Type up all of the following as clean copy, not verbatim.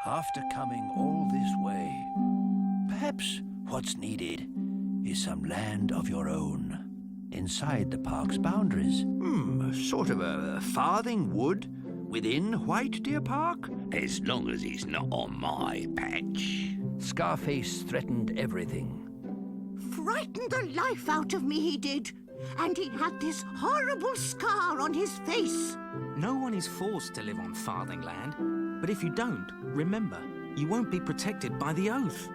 After coming all this way, perhaps what's needed is some land of your own inside the park's boundaries. Sort of a Farthing wood within White Deer Park? As long as it's not on my patch. Scarface threatened everything. Frightened the life out of me, he did. And he had this horrible scar on his face. No one is forced to live on Farthing land. But if you don't, remember, you won't be protected by the oath.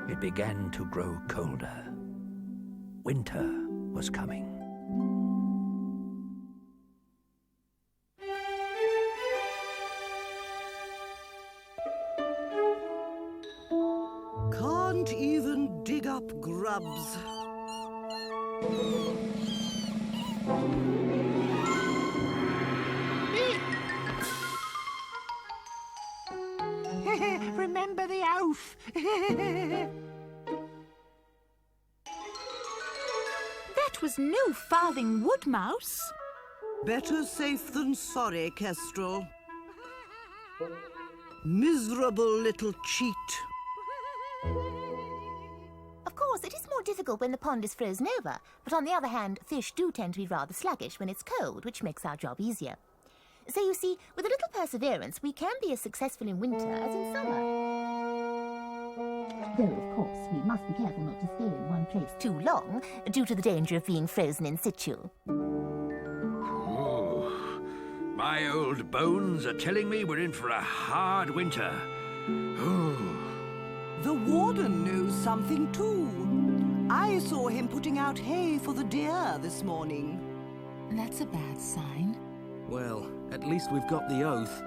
It began to grow colder. Winter was coming. Can't even dig up grubs. Remember the oath. That was no Farthing wood mouse. Better safe than sorry, Kestrel. Miserable little cheat. Of course, it is more difficult when the pond is frozen over, but on the other hand, fish do tend to be rather sluggish when it's cold, which makes our job easier. So you see, with a little perseverance, we can be as successful in winter as in summer. Though, of course, we must be careful not to stay in one place too long, due to the danger of being frozen in situ. Oh, my old bones are telling me we're in for a hard winter. Oh. The warden knows something too. I saw him putting out hay for the deer this morning. That's a bad sign. Well, at least we've got the oath.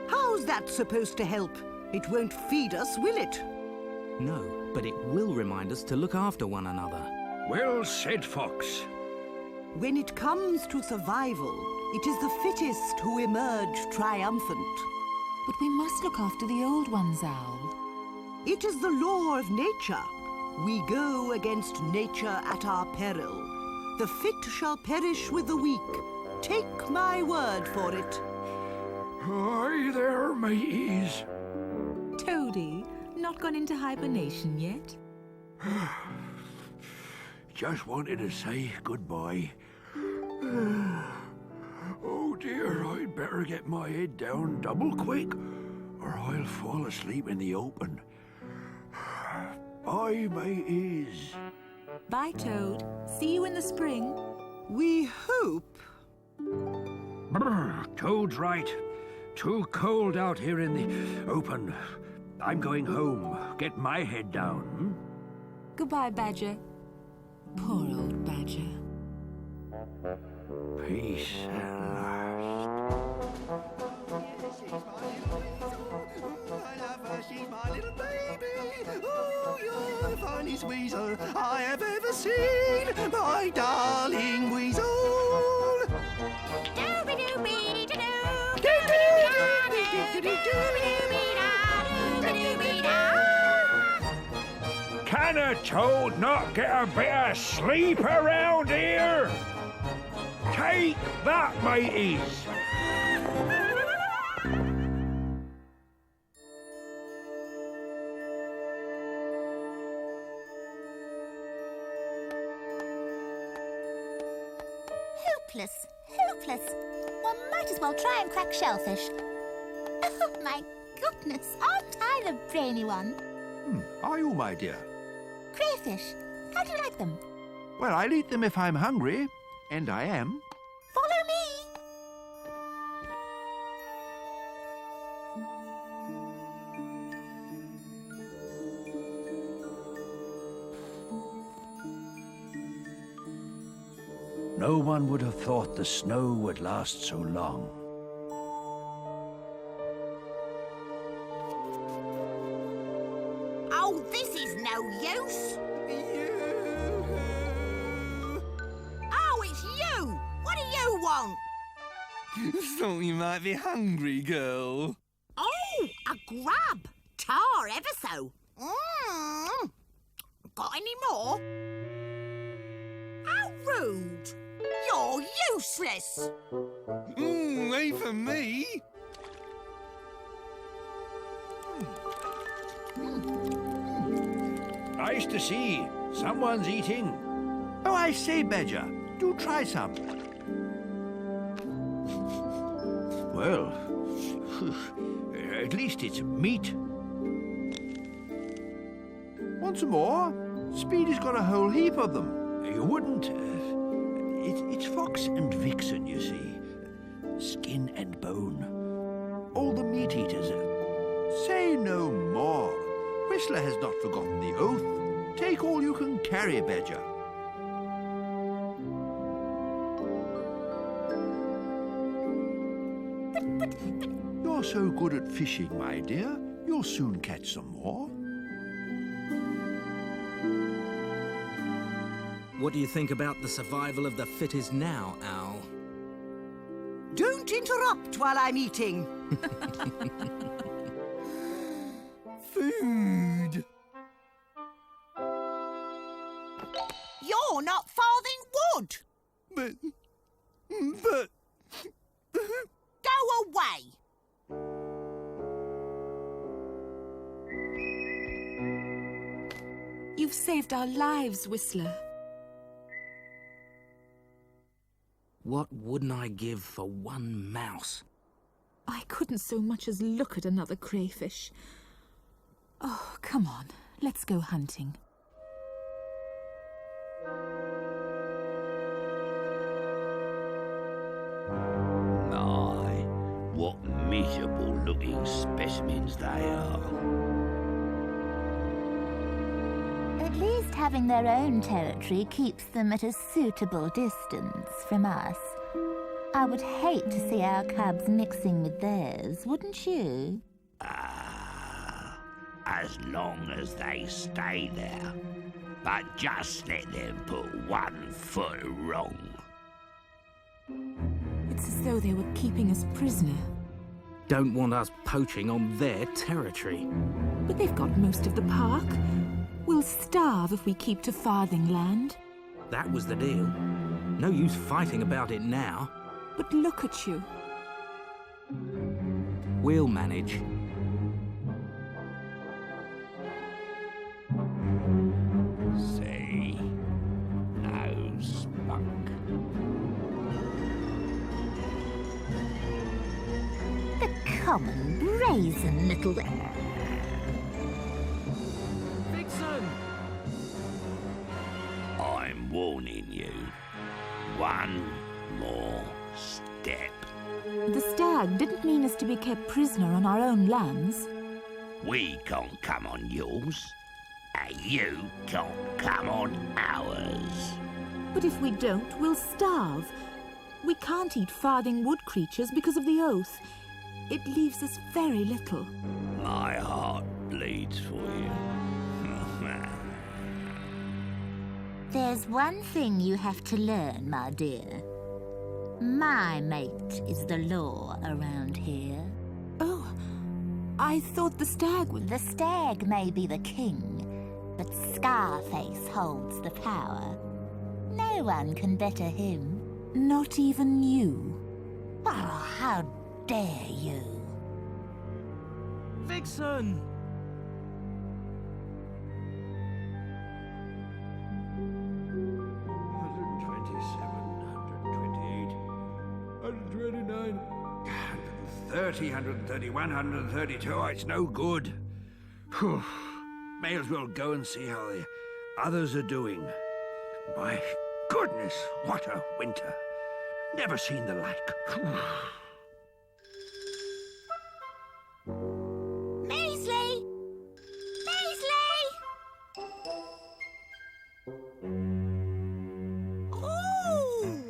How's that supposed to help? It won't feed us, will it? No, but it will remind us to look after one another. Well said, Fox. When it comes to survival, it is the fittest who emerge triumphant. But we must look after the old ones, Owl. It is the law of nature. We go against nature at our peril. The fit shall perish with the weak. Take my word for it. Hi there, mateys. Toady, not gone into hibernation yet? Just wanted to say goodbye. Oh dear, I'd better get my head down double quick, or I'll fall asleep in the open. Bye, mateys. Bye, Toad. See you in the spring. We hope. Brr, Toad's right. Too cold out here in the open. I'm going home. Get my head down. Goodbye, Badger. Poor old Badger. Peace at last. She's my little baby. Oh, you're the finest weasel I have ever seen. My darling weasel. Can a toad not get a bit of sleep around here? Take that, mateys! Hopeless, hopeless. One might as well try and crack shellfish. Oh, my goodness, aren't I the brainy one? Are you, my dear? Crayfish, how do you like them? Well, I'll eat them if I'm hungry, and I am. Follow me. No one would have thought the snow would last so long. Oh, this is no use. Oh, it's you! What do you want? Thought you might be hungry, girl. Oh, a grub. Tar ever so. Got any more? How rude. You're useless. Wait for me. Nice to see. Someone's eating. Oh, I say, Badger, do try some. Well, at least it's meat. Want some more? Speedy's got a whole heap of them. You wouldn't. It's Fox and Vixen, you see. Skin and bone. All the meat eaters. Say no more. Whistler has not forgotten the oath. Take all you can carry, Badger. You're so good at fishing, my dear. You'll soon catch some more. What do you think about the survival of the fittest now, Al? Don't interrupt while I'm eating. Food. You're not Farthing Wood. But... Go away. You've saved our lives, Whistler. What wouldn't I give for one mouse? I couldn't so much as look at another crayfish. Oh, come on. Let's go hunting. My, what miserable-looking specimens they are. At least having their own territory keeps them at a suitable distance from us. I would hate to see our cubs mixing with theirs, wouldn't you? As long as they stay there. But just let them put 1 foot wrong. It's as though they were keeping us prisoner. Don't want us poaching on their territory. But they've got most of the park. We'll starve if we keep to Farthing Land. That was the deal. No use fighting about it now. But look at you. We'll manage. See? No spunk. The common, brazen little... Vixen! I'm warning you. 1 more step. The stag didn't mean us to be kept prisoner on our own lands. We can't come on yours, and you can't come on ours. But if we don't, we'll starve. We can't eat Farthing Wood creatures because of the oath. It leaves us very little. My heart bleeds for you. There's one thing you have to learn, my dear. My mate is the law around here. Oh, I thought the stag would... The stag may be the king, but Scarface holds the power. No one can better him. Not even you. Oh, how dare you? Vixen! 130, 131, 132. Oh, it's no good. Whew. May as well go and see how the others are doing. My goodness, what a winter. Never seen the like. Measley! Measley! Oh,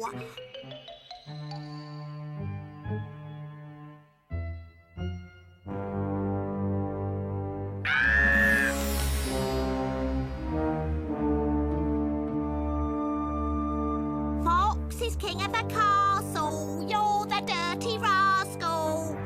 king of the castle. You're the dirty rascal.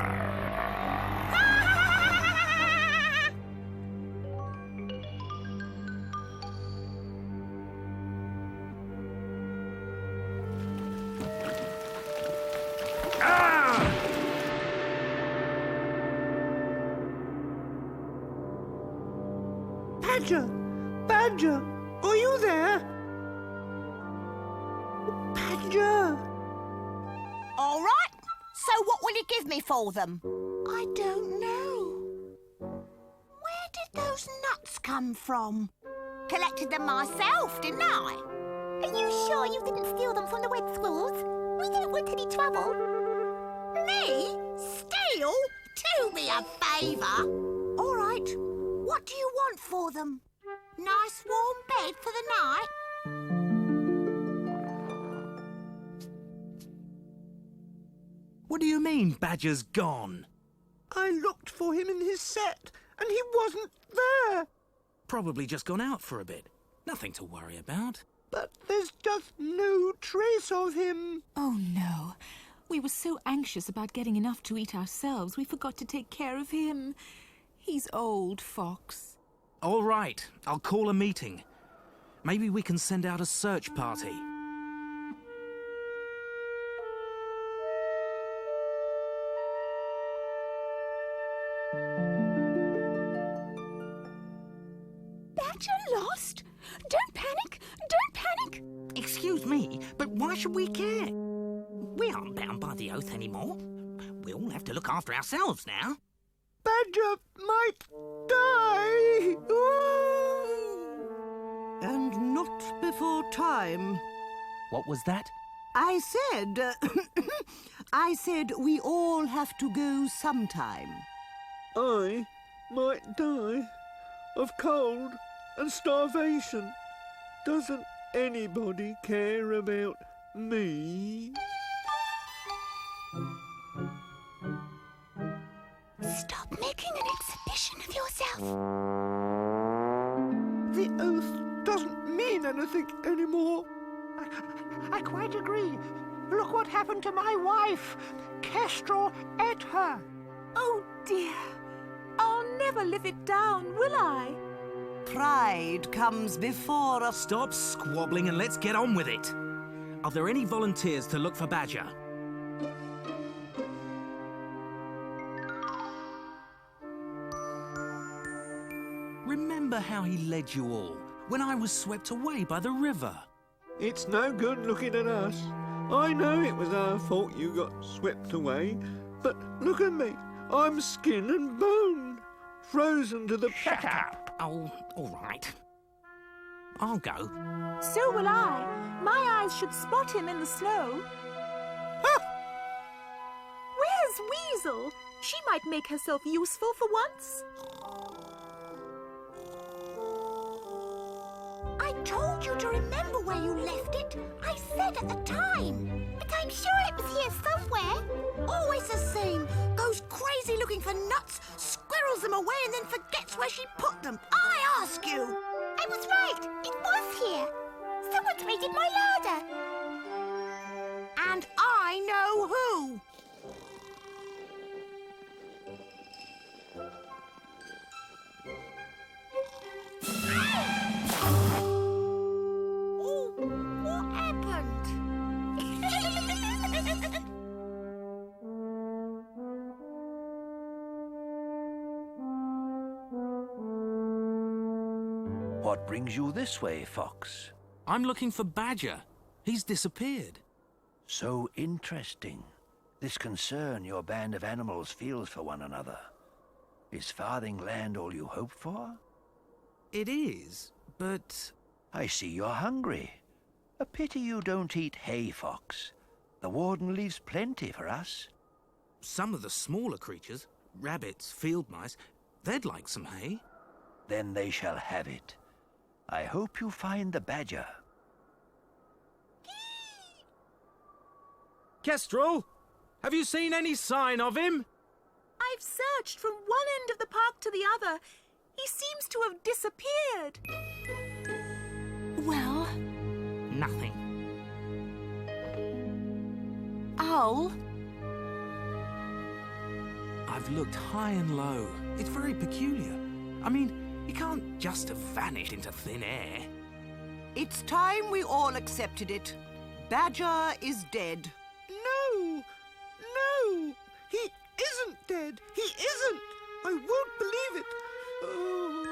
Badger! Badger! Are you there? Badger! All right. So what will you give me for them? I don't know. Where did those nuts come from? Collected them myself, didn't I? Are you sure you didn't steal them from the wet squirrels? We don't want any trouble. Me? Steal? Do me a favour. All right. What do you want for them? Nice warm bed for the night? What do you mean, Badger's gone? I looked for him in his set, and he wasn't there. Probably just gone out for a bit. Nothing to worry about. But there's just no trace of him. Oh, no. We were so anxious about getting enough to eat ourselves, we forgot to take care of him. He's old, Fox. All right, I'll call a meeting. Maybe we can send out a search party. Badger lost? Don't panic! Don't panic! Excuse me, but why should we care? We aren't bound by the oath anymore. We all have to look after ourselves now. Badger might die. Ooh. And not before time. What was that? I said we all have to go sometime. I might die of cold and starvation. Doesn't anybody care about me? Stop making an exhibition of yourself. The oath doesn't mean anything anymore. I quite agree. Look what happened to my wife. Kestrel ate her. Oh, dear. I'll never live it down, will I? Pride comes before a... Stop squabbling and let's get on with it. Are there any volunteers to look for Badger? Remember how he led you all when I was swept away by the river? It's no good looking at us. I know it was our fault you got swept away, but look at me. I'm skin and bone, frozen to the... Shut up! Oh, all right. I'll go. So will I. My eyes should spot him in the snow. Where's Weasel? She might make herself useful for once. I told you to remember where you left it. I said at the time. But I'm sure it was here somewhere. Always the same. Goes crazy looking for nuts, squirrels them away and then forgets where she put them. I ask you. I was right. It was here. Someone's raided my larder. And I know who. What happened? What brings you this way, Fox? I'm looking for Badger. He's disappeared. So interesting. This concern your band of animals feels for one another. Is Farthing land all you hope for? It is, but... I see you're hungry. A pity you don't eat hay, Fox. The Warden leaves plenty for us. Some of the smaller creatures, rabbits, field mice, they'd like some hay. Then they shall have it. I hope you find the badger. Kestrel, have you seen any sign of him? I've searched from one end of the park to the other. He seems to have disappeared. Well, Nothing. skull? I've looked high and low. It's very peculiar. I mean, it can't just have vanished into thin air. It's time we all accepted it. Badger is dead. No! No! He isn't dead! He isn't! I won't believe it! Oh.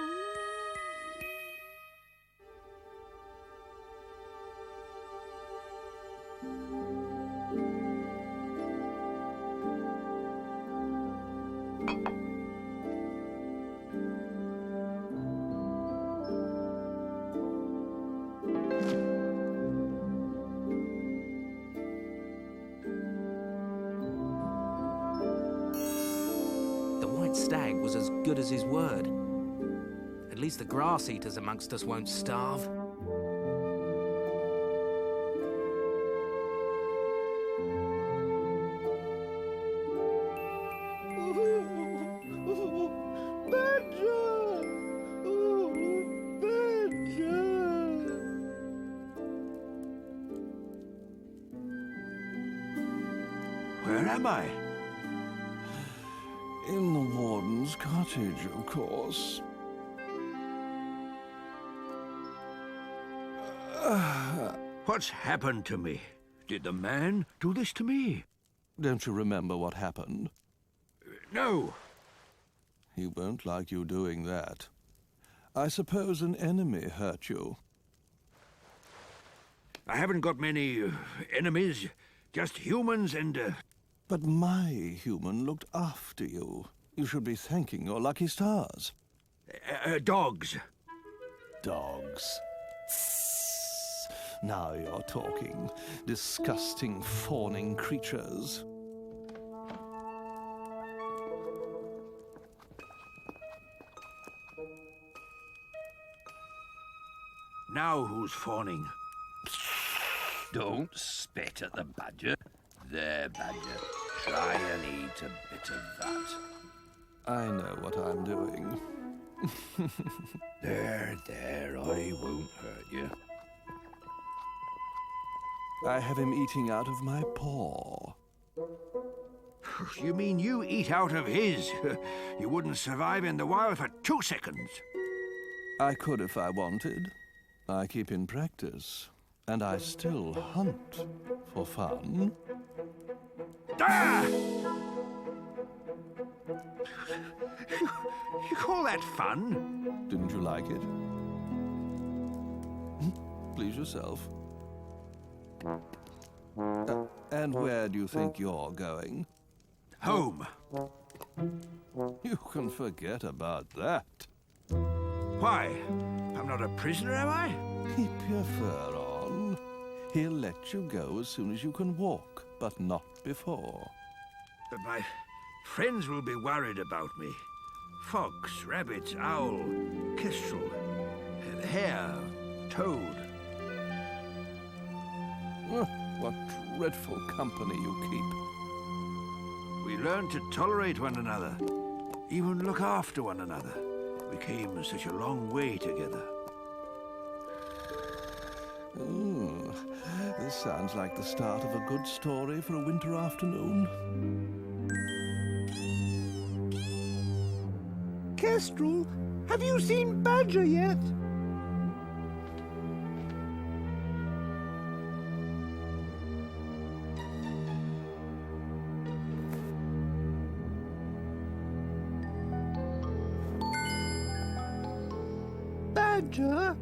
The white stag was as good as his word. At least the grass eaters amongst us won't starve. Badger! Oh, Badger! Where am I? In the Warden's cottage, of course. What's happened to me? Did the man do this to me? Don't you remember what happened? No. He won't like you doing that. I suppose an enemy hurt you. I haven't got many enemies, just humans and... But my human looked after you. You should be thanking your lucky stars. dogs. Dogs. Now you're talking. Disgusting, fawning creatures. Now who's fawning? Don't spit at the badger. There, badger. Try and eat a bit of that. I know what I'm doing. There, I won't hurt you. I have him eating out of my paw. You mean you eat out of his? You wouldn't survive in the wild for 2 seconds. I could if I wanted. I keep in practice. And I still hunt for fun. Ah! You call that fun? Didn't you like it? Please yourself. And where do you think you're going? Home. You can forget about that. Why? I'm not a prisoner, am I? Keep your fur on. He'll let you go as soon as you can walk, but not before. But my friends will be worried about me. Fox, rabbit, owl, kestrel, hare, toad. What dreadful company you keep. We learned to tolerate one another, even look after one another. We came such a long way together. Ooh, this sounds like the start of a good story for a winter afternoon. Kestrel, have you seen Badger yet? Badger?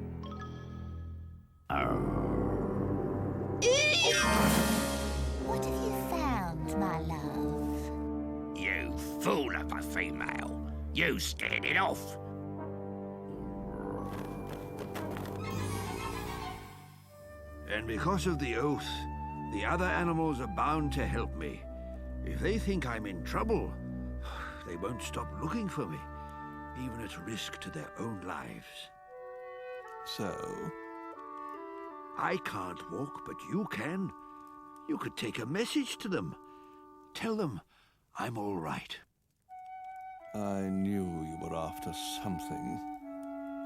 What have you found, my love? You fool of a female. You scared it off. And because of the oath, the other animals are bound to help me. If they think I'm in trouble, they won't stop looking for me, even at risk to their own lives. So, I can't walk, but you can. You could take a message to them. Tell them I'm all right. I knew you were after something.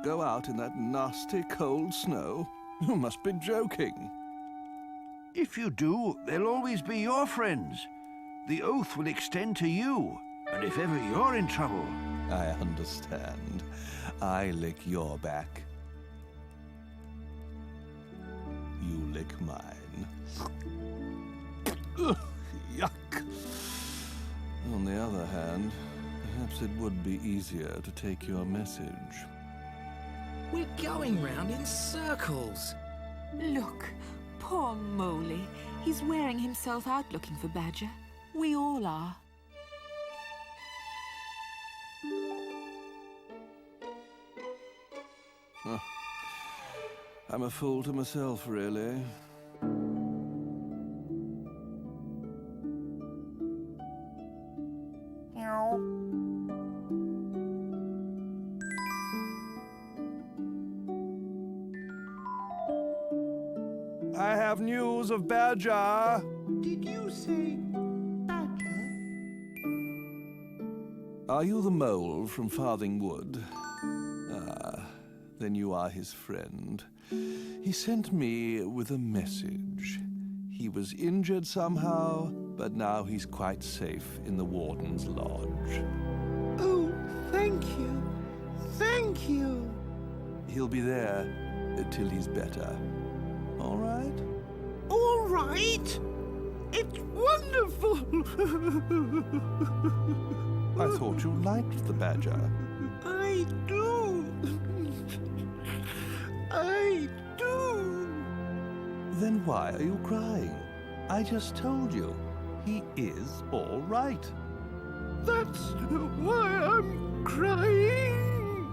Go out in that nasty cold snow? You must be joking. If you do, they'll always be your friends. The oath will extend to you, and if ever you're in trouble... I understand. I lick your back. You lick mine. Ugh, yuck. On the other hand, perhaps it would be easier to take your message. We're going round in circles. Look, poor Moley. He's wearing himself out looking for Badger. We all are. Huh. I'm a fool to myself, really. I have news of Badger. Did you say Badger? Are you the mole from Farthing Wood? Ah, then you are his friend. He sent me with a message. He was injured somehow, but now he's quite safe in the Warden's lodge. Oh, thank you. Thank you. He'll be there till he's better. All right? All right. It's wonderful. I thought you liked the Badger. I do. I do. Then why are you crying? I just told you. He is all right. That's why I'm crying.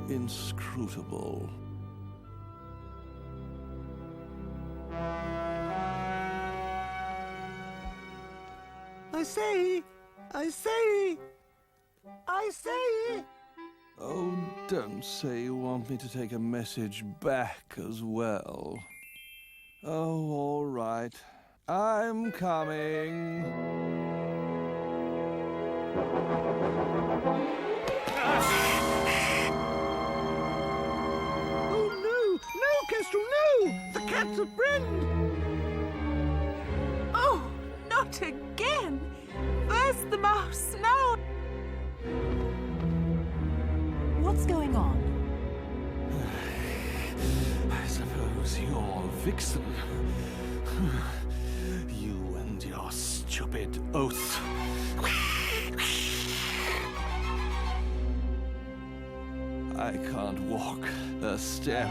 Inscrutable. I say. Oh, don't say you want me to take a message back as well. Oh, all right. I'm coming. Oh, no! No, Kestrel, no! The cat's a friend! Oh, not again! First the mouse, now... What's going on? I suppose you're Vixen. You and your stupid oath. I can't walk a step.